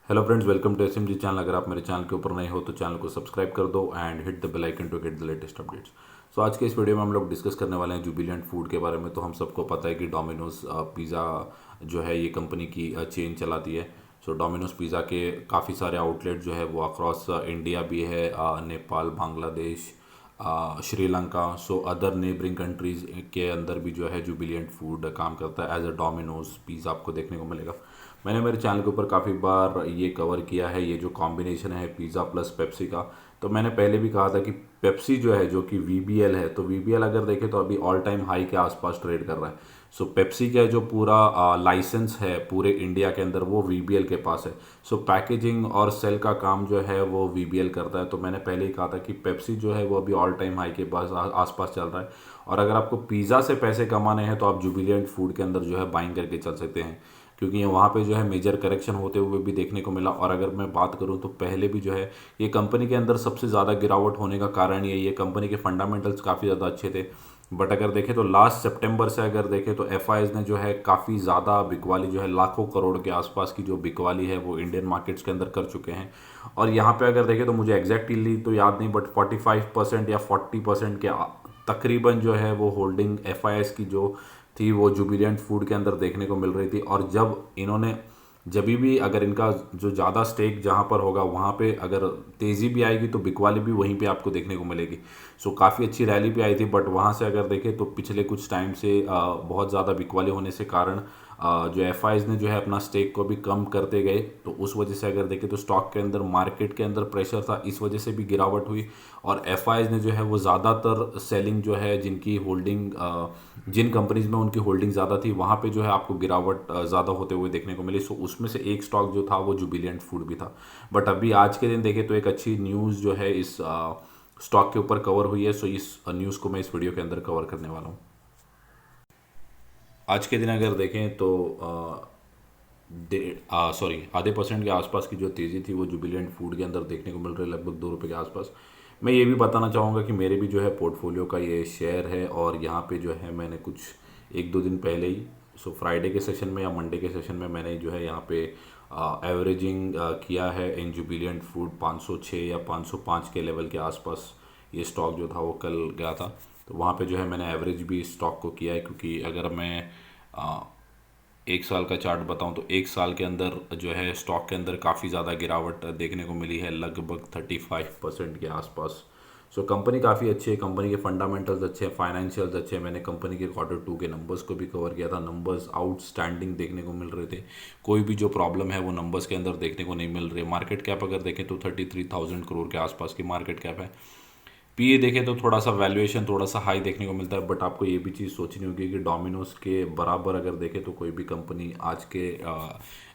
Hello friends, welcome to SMG channel. अगर आप मेरे चैनल के ऊपर नए हो तो चैनल को सब्सक्राइब कर दो and hit the bell icon to get the latest updates. So आज के इस वीडियो में हम लोग डिस्कस करने वाले हैं जुबिलेंट फूड के बारे में। तो हम सबको पता है कि डोमिनोज पिज़्ज़ा जो है ये कंपनी की चेन चलाती है। सो डोमिनोज पिज़्ज़ा के काफ़ी सारे आउटलेट जो है वो अक्रॉस इंडिया भी है, Nepal, Bangladesh, Sri Lanka, so other neighbouring countries के अंदर भी जो है जुबिलियंट फूड काम करता है एज अ डोमिनोज पिज़्ज़ा आपको देखने को मिलेगा। मैंने मेरे चैनल के ऊपर काफ़ी बार ये कवर किया है, ये जो कॉम्बिनेशन है पिज़्ज़ा प्लस पेप्सी का। तो मैंने पहले भी कहा था कि पेप्सी जो है, जो कि वीबीएल है, तो वीबीएल अगर देखें तो अभी ऑल टाइम हाई के आसपास ट्रेड कर रहा है। सो पेप्सी का जो पूरा लाइसेंस है पूरे इंडिया के अंदर वो वीबीएल के पास है। सो पैकेजिंग और सेल का काम जो है वो वीबीएल करता है। तो मैंने पहले ही कहा था कि पेप्सी जो है वो अभी ऑल टाइम हाई के पास आसपास चल रहा है। और अगर आपको पिज़्ज़ा से पैसे कमाने हैं तो आप जुबिलियंट फूड के अंदर जो है बाइंग करके चल सकते हैं, क्योंकि वहाँ पे जो है मेजर करेक्शन होते हुए भी देखने को मिला। और अगर मैं बात करूँ तो पहले भी जो है ये कंपनी के अंदर सबसे ज़्यादा गिरावट होने का कारण यही है, कंपनी के फंडामेंटल्स काफ़ी ज़्यादा अच्छे थे। बट अगर देखें तो लास्ट सितंबर से अगर देखें तो एफआईज ने जो है काफ़ी ज़्यादा बिकवाली जो है लाखों करोड़ के आसपास की जो बिकवाली है वो इंडियन मार्केट्स के अंदर कर चुके हैं। और यहाँ पे अगर देखें तो मुझे एग्जैक्टली तो याद नहीं, बट 45% या 40% के तकरीबन जो है वो होल्डिंग एफआईएस की जो थी वो जुबिलियंट फूड के अंदर देखने को मिल रही थी। और जब इन्होंने जब भी अगर इनका जो ज़्यादा स्टेक जहाँ पर होगा वहाँ पे अगर तेज़ी भी आएगी तो बिकवाली भी वहीं पे आपको देखने को मिलेगी। सो काफ़ी अच्छी रैली भी आई थी, बट वहाँ से अगर देखें तो पिछले कुछ टाइम से बहुत ज़्यादा बिकवाली होने से कारण जो एफआईज ने जो है अपना स्टेक को भी कम करते गए। तो उस वजह से अगर देखें तो स्टॉक के अंदर मार्केट के अंदर प्रेशर था, इस वजह से भी गिरावट हुई। और एफआईज ने जो है वो ज़्यादातर सेलिंग जो है जिनकी होल्डिंग जिन कंपनीज में उनकी होल्डिंग ज़्यादा थी वहाँ पे जो है आपको गिरावट ज़्यादा होते हुए देखने को मिली। सो उसमें से एक स्टॉक जो था वो जुबिलियंट फूड भी था। बट अभी आज के दिन देखें तो एक अच्छी न्यूज़ जो है इस स्टॉक के ऊपर कवर हुई है। सो इस न्यूज़ को मैं इस वीडियो के अंदर कवर करने वाला हूँ। आज के दिन अगर देखें तो सॉरी आधे परसेंट के आसपास की जो तेज़ी थी वो जुबिलेंट फूड के अंदर देखने को मिल रही है, लगभग 2 रुपये के आसपास। मैं ये भी बताना चाहूँगा कि मेरे भी जो है पोर्टफोलियो का ये शेयर है, और यहाँ पे जो है मैंने कुछ 1-2 दिन पहले ही, सो फ्राइडे के सेशन में या मंडे के सेशन में मैंने जो है यहाँ पे एवरेजिंग किया है इन जुबिलियंट फूड 506 या 505 के लेवल के आसपास। ये स्टॉक जो था वो कल गया था, तो वहाँ पे जो है मैंने एवरेज भी स्टॉक को किया है। क्योंकि अगर मैं एक साल का चार्ट बताऊं तो एक साल के अंदर जो है स्टॉक के अंदर काफ़ी ज़्यादा गिरावट देखने को मिली है, लगभग 35% के आसपास। सो कंपनी काफ़ी अच्छी है, कंपनी के फंडामेंटल्स अच्छे हैं, फाइनेंशियल्स अच्छे हैं। मैंने कंपनी के Q2 के नंबर्स को भी कवर किया था, नंबर्स आउटस्टैंडिंग देखने को मिल रहे थे। कोई भी जो प्रॉब्लम है वो नंबर्स के अंदर देखने को नहीं मिल रही है। मार्केट कैप अगर देखें तो 33,000 करोड़ के आसपास की मार्केट कैप है। पीए देखें तो थोड़ा सा वैल्यूएशन थोड़ा सा हाई देखने को मिलता है। बट आपको ये भी चीज़ सोचनी होगी कि डोमिनोज के बराबर अगर देखें तो कोई भी कंपनी आज के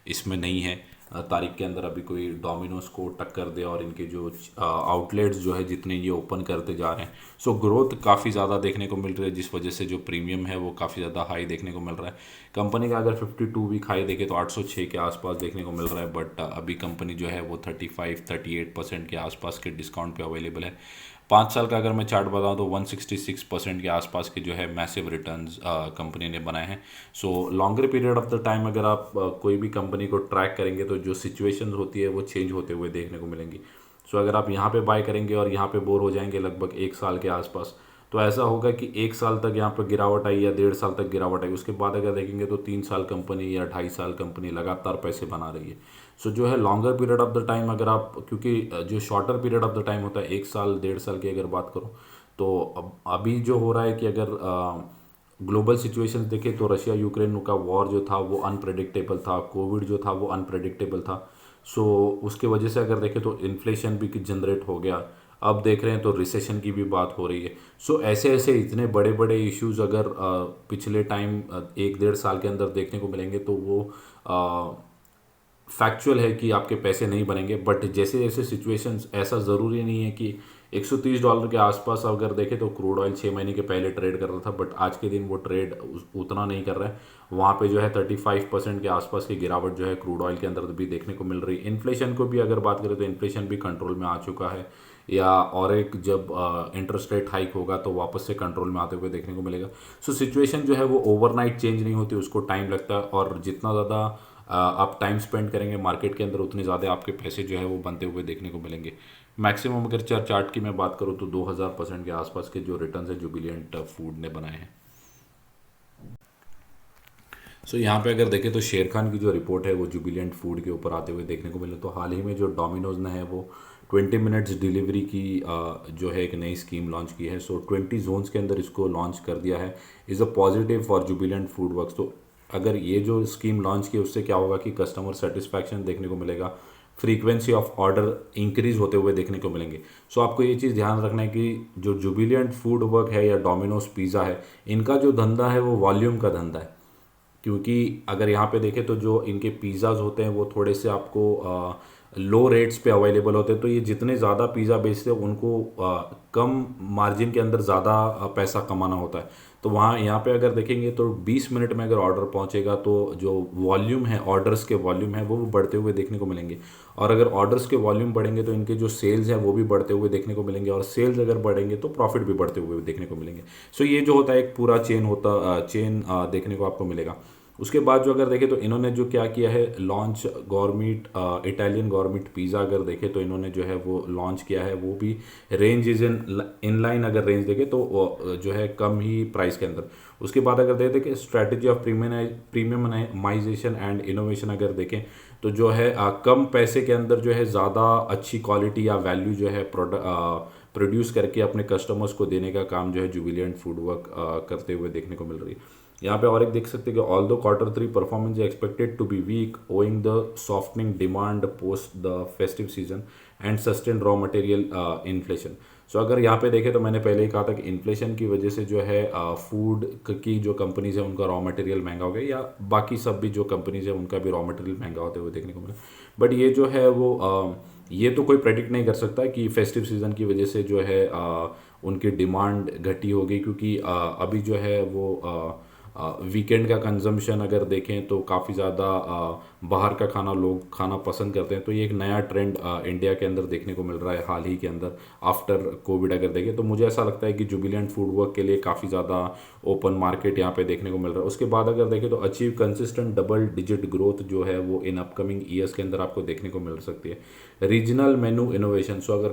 इसमें नहीं है, तारीख के अंदर अभी कोई डोमिनोज को टक्कर दे। और इनके जो आउटलेट्स जो है जितने ये ओपन करते जा रहे हैं, सो ग्रोथ काफ़ी ज़्यादा देखने को मिल रही है, जिस वजह से जो प्रीमियम है वो काफ़ी ज़्यादा हाई देखने को मिल रहा है। कंपनी का अगर 52 वीक हाई देखें तो 806 के आसपास देखने को मिल रहा है। बट अभी कंपनी जो है वो 35-38% के आसपास के डिस्काउंट पे अवेलेबल है। 5 साल का अगर मैं चार्ट बताऊं तो 166% के आसपास के जो है मैसिव रिटर्न्स कंपनी ने बनाए हैं। So longer period of the time अगर आप कोई भी कंपनी को ट्रैक करेंगे तो जो सिचुएशंस होती है वो चेंज होते हुए देखने को मिलेंगी। सो अगर आप यहाँ पे बाय करेंगे और यहाँ पे बोर हो जाएंगे लगभग 1 साल के आसपास, तो ऐसा होगा कि 1 साल तक यहाँ पर गिरावट आई या 1.5 साल तक गिरावट आई, उसके बाद अगर देखेंगे तो 3 साल कंपनी या 2.5 साल कंपनी लगातार पैसे बना रही है। सो जो है longer period of the time अगर आप, क्योंकि जो shorter period of the time होता है 1 साल 1.5 साल की अगर बात करो, तो अब अभी जो हो रहा है कि अगर ग्लोबल सिचुएशंस देखें तो रशिया यूक्रेन का वॉर जो था वो अनप्रेडिक्टेबल था, कोविड जो था वो अनप्रेडिक्टेबल था। सो उसके वजह से अगर देखें तो इन्फ्लेशन भी जनरेट हो गया। अब देख रहे हैं तो रिसेशन की भी बात हो रही है। सो ऐसे ऐसे इतने बड़े बड़े इश्यूज अगर पिछले टाइम 1-1.5 साल के अंदर देखने को मिलेंगे तो वो फैक्चुअल है कि आपके पैसे नहीं बनेंगे। बट जैसे जैसे सिचुएशंस, ऐसा ज़रूरी नहीं है कि $130 के आसपास अगर देखें तो क्रूड ऑयल 6 महीने के पहले ट्रेड कर रहा था, बट आज के दिन वो ट्रेड उतना नहीं कर रहा है। वहाँ पे जो है 35% के आसपास की गिरावट जो है क्रूड ऑयल के अंदर भी देखने को मिल रही है। इन्फ्लेशन को भी अगर बात करें तो इन्फ्लेशन भी कंट्रोल में आ चुका है, या और एक जब इंटरेस्ट रेट हाइक होगा तो वापस से कंट्रोल में आते हुए देखने को मिलेगा। सो सिचुएशन जो है वो ओवरनाइट चेंज नहीं होती, उसको टाइम लगता है। और जितना ज़्यादा आप टाइम स्पेंड करेंगे मार्केट के अंदर उतने ज़्यादा आपके पैसे जो है वो बनते हुए देखने को मिलेंगे। मैक्सिमम अगर चार्ट की मैं बात करूँ तो 2000% के आसपास के जो रिटर्न्स है जुबिलियंट फूड ने बनाए हैं। सो यहाँ पे अगर देखें तो शेर खान की जो रिपोर्ट है वो जुबिलियंट फूड के ऊपर आते हुए देखने को मिले। तो हाल ही में जो डोमिनोज ने है वो 20 मिनट्स डिलीवरी की जो है एक नई स्कीम लॉन्च की है। सो 20 जोन्स के अंदर इसको लॉन्च कर दिया है। Is a positive for Jubilant food works. तो अगर ये जो स्कीम लॉन्च की उससे क्या होगा कि कस्टमर सेटिस्फैक्शन देखने को मिलेगा, फ्रीक्वेंसी ऑफ ऑर्डर इंक्रीज होते हुए देखने को मिलेंगे। सो आपको ये चीज़ ध्यान रखना है कि जो जुबिलियंट फूड वर्क है या डोमिनोज पिज़्ज़ा है, इनका जो धंधा है वो वॉल्यूम का धंधा है। क्योंकि अगर यहाँ पे देखें तो जो इनके पिज़्ज़ाज होते हैं वो थोड़े से आपको लो रेट्स पे अवेलेबल होते हैं। तो ये जितने ज़्यादा पिज़्ज़ा बेचते हैं उनको कम मार्जिन के अंदर ज़्यादा पैसा कमाना होता है। तो वहाँ यहाँ पे अगर देखेंगे तो 20 मिनट में अगर ऑर्डर पहुँचेगा तो जो वॉल्यूम है, ऑर्डर्स के वॉल्यूम है वो बढ़ते हुए देखने को मिलेंगे। और अगर ऑर्डर्स के वॉल्यूम बढ़ेंगे तो इनके जो सेल्स हैं वो भी बढ़ते हुए देखने को मिलेंगे, और सेल्स अगर बढ़ेंगे तो प्रॉफिट भी बढ़ते हुए देखने को मिलेंगे। सो ये जो होता है एक पूरा चेन देखने को आपको मिलेगा। उसके बाद जो अगर देखें तो इन्होंने जो क्या किया है लॉन्च गॉर्मिट इटालियन गॉर्मिट पिज़्ज़ा अगर देखें तो इन्होंने जो है वो लॉन्च किया है। वो भी रेंज इज इन लाइन अगर रेंज देखें तो जो है कम ही प्राइस के अंदर। उसके बाद अगर देखें कि strategy of premiumization and innovation अगर देखें तो जो है कम पैसे के अंदर जो है ज़्यादा अच्छी क्वालिटी या वैल्यू जो है प्रोड्यूस करके अपने कस्टमर्स को देने का काम जो है जुबिलियंट फूड वर्क करते हुए देखने को मिल रही है। यहाँ पे और एक देख सकते हैं कि although Q3 performance expected to be weak owing the softening demand post the festive season and sustain raw material inflation. So अगर यहाँ पे देखें तो मैंने पहले ही कहा था कि इन्फ्लेशन की वजह से जो है फूड की जो कंपनीज है उनका रॉ मटेरियल महंगा हो गया, या बाकी सब भी जो कंपनीज है उनका भी रॉ मटेरियल महंगा होते हुए देखने को मिला। बट ये जो है वो ये तो कोई प्रेडिक्ट नहीं कर सकता कि फेस्टिव सीज़न की वजह से जो है उनकी डिमांड घटी होगी, क्योंकि अभी जो है वो वीकेंड का कंजम्पशन अगर देखें तो काफ़ी ज़्यादा बाहर का खाना लोग खाना पसंद करते हैं। तो ये एक नया ट्रेंड इंडिया के अंदर देखने को मिल रहा है हाल ही के अंदर आफ्टर कोविड अगर देखें। तो मुझे ऐसा लगता है कि जुबिलियंट फूड वर्क के लिए काफ़ी ज़्यादा ओपन मार्केट यहाँ पे देखने को मिल रहा है। उसके बाद अगर देखें तो achieve consistent double digit growth जो है वो इन अपकमिंग ईयर्स के अंदर आपको देखने को मिल सकती है। रीजनल मेनू इनोवेशन, सो अगर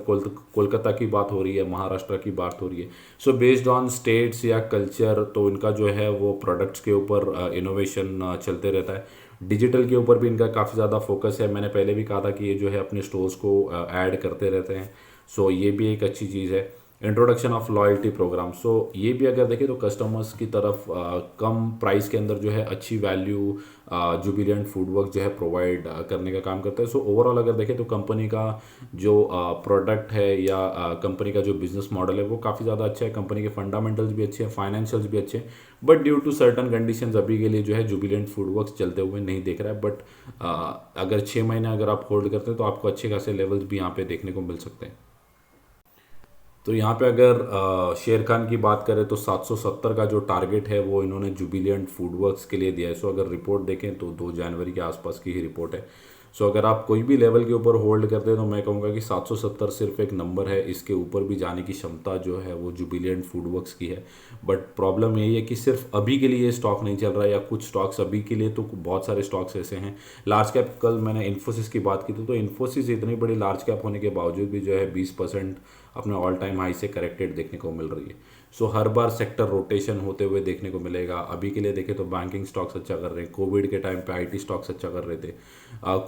कोलकाता की बात हो रही है, महाराष्ट्र की बात हो रही है, सो बेस्ड ऑन स्टेट्स या कल्चर तो इनका जो है वो प्रोडक्ट्स के ऊपर इनोवेशन चलते रहता है। डिजिटल के ऊपर भी इनका काफ़ी ज़्यादा फोकस है। मैंने पहले भी कहा था कि ये जो है अपने स्टोर्स को ऐड करते रहते हैं। सो ये भी एक अच्छी चीज़ है। इंट्रोडक्शन ऑफ लॉयल्टी प्रोग्राम, सो ये भी अगर देखें तो कस्टमर्स की तरफ कम प्राइस के अंदर जो है अच्छी वैल्यू जुबिलियंट फूड वर्क जो है प्रोवाइड करने का काम करता है। सो ओवरऑल अगर देखें तो कंपनी का जो प्रोडक्ट है या कंपनी का जो बिजनेस मॉडल है वो काफ़ी ज़्यादा अच्छा है। कंपनी के फंडामेंटल्स भी अच्छे हैं, फाइनेंशियल्स भी अच्छे हैं, but due to certain conditions अभी के लिए जो है जुबिलियंट फूड वर्क्स चलते हुए नहीं दिख रहा है। बट अगर 6 महीने अगर आप होल्ड करते हैं तो आपको अच्छे खासे लेवल्स भी यहाँ पे देखने को मिल सकते हैं। तो यहाँ पे अगर शेर खान की बात करें तो 770 का जो टारगेट है वो इन्होंने जुबिलियंट फूड वर्क्स के लिए दिया है। सो अगर रिपोर्ट देखें तो 2 जनवरी के आसपास की ही रिपोर्ट है। सो अगर आप कोई भी लेवल के ऊपर होल्ड करते हैं तो मैं कहूँगा कि 770 सिर्फ एक नंबर है, इसके ऊपर भी जाने की क्षमता जो है वो जुबिलियंट फूड वर्क्स की है। बट प्रॉब्लम यही है कि सिर्फ अभी के लिए स्टॉक नहीं चल रहा है, या कुछ स्टॉक्स अभी के लिए, तो बहुत सारे स्टॉक्स ऐसे हैं लार्ज कैप। कल मैंने इन्फोसिस की बात की थी, तो इन्फोसिस इतनी बड़ी लार्ज कैप होने के बावजूद भी जो है 20% अपने ऑल टाइम हाई से करेक्टेड देखने को मिल रही है। सो हर बार सेक्टर रोटेशन होते हुए देखने को मिलेगा। अभी के लिए देखें तो बैंकिंग स्टॉक्स अच्छा कर रहे हैं, कोविड के टाइम पे आईटी स्टॉक्स अच्छा कर रहे थे,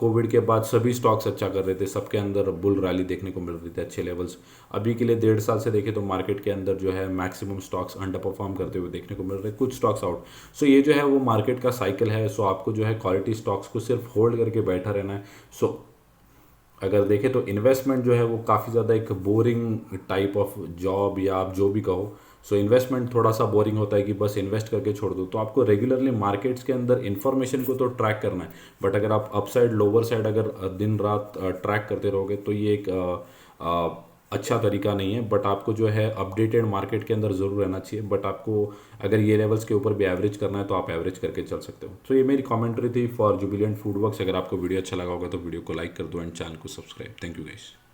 कोविड के बाद सभी स्टॉक्स अच्छा कर रहे थे, सबके अंदर बुल रैली देखने को मिल रही थी, अच्छे लेवल्स। अभी के लिए 1.5 साल से देखें तो मार्केट के अंदर जो है मैक्सिमम स्टॉक्स अंडर परफॉर्म करते हुए देखने को मिल रहे हैं, कुछ स्टॉक्स आउट। सो ये जो है वो मार्केट का साइकिल है। सो आपको जो है क्वालिटी स्टॉक्स को सिर्फ होल्ड करके बैठा रहना है। सो अगर देखें तो इन्वेस्टमेंट जो है वो काफ़ी ज़्यादा एक बोरिंग टाइप ऑफ जॉब, या आप जो भी कहो, सो इन्वेस्टमेंट थोड़ा सा बोरिंग होता है कि बस इन्वेस्ट करके छोड़ दो। तो आपको रेगुलरली मार्केट्स के अंदर इन्फॉर्मेशन को तो ट्रैक करना है, बट अगर आप अप साइड लोअर साइड अगर दिन रात ट्रैक करते रहोगे तो ये एक अच्छा तरीका नहीं है। बट आपको जो है अपडेटेड मार्केट के अंदर ज़रूर रहना चाहिए। बट आपको अगर ये लेवल्स के ऊपर भी एवरेज करना है तो आप एवरेज करके चल सकते हो। तो ये मेरी कमेंट्री थी फॉर जुबिलियंट फूड वर्क्स। अगर आपको वीडियो अच्छा लगा होगा तो वीडियो को लाइक कर दो एंड चैनल को सब्सक्राइब। Thank you guys.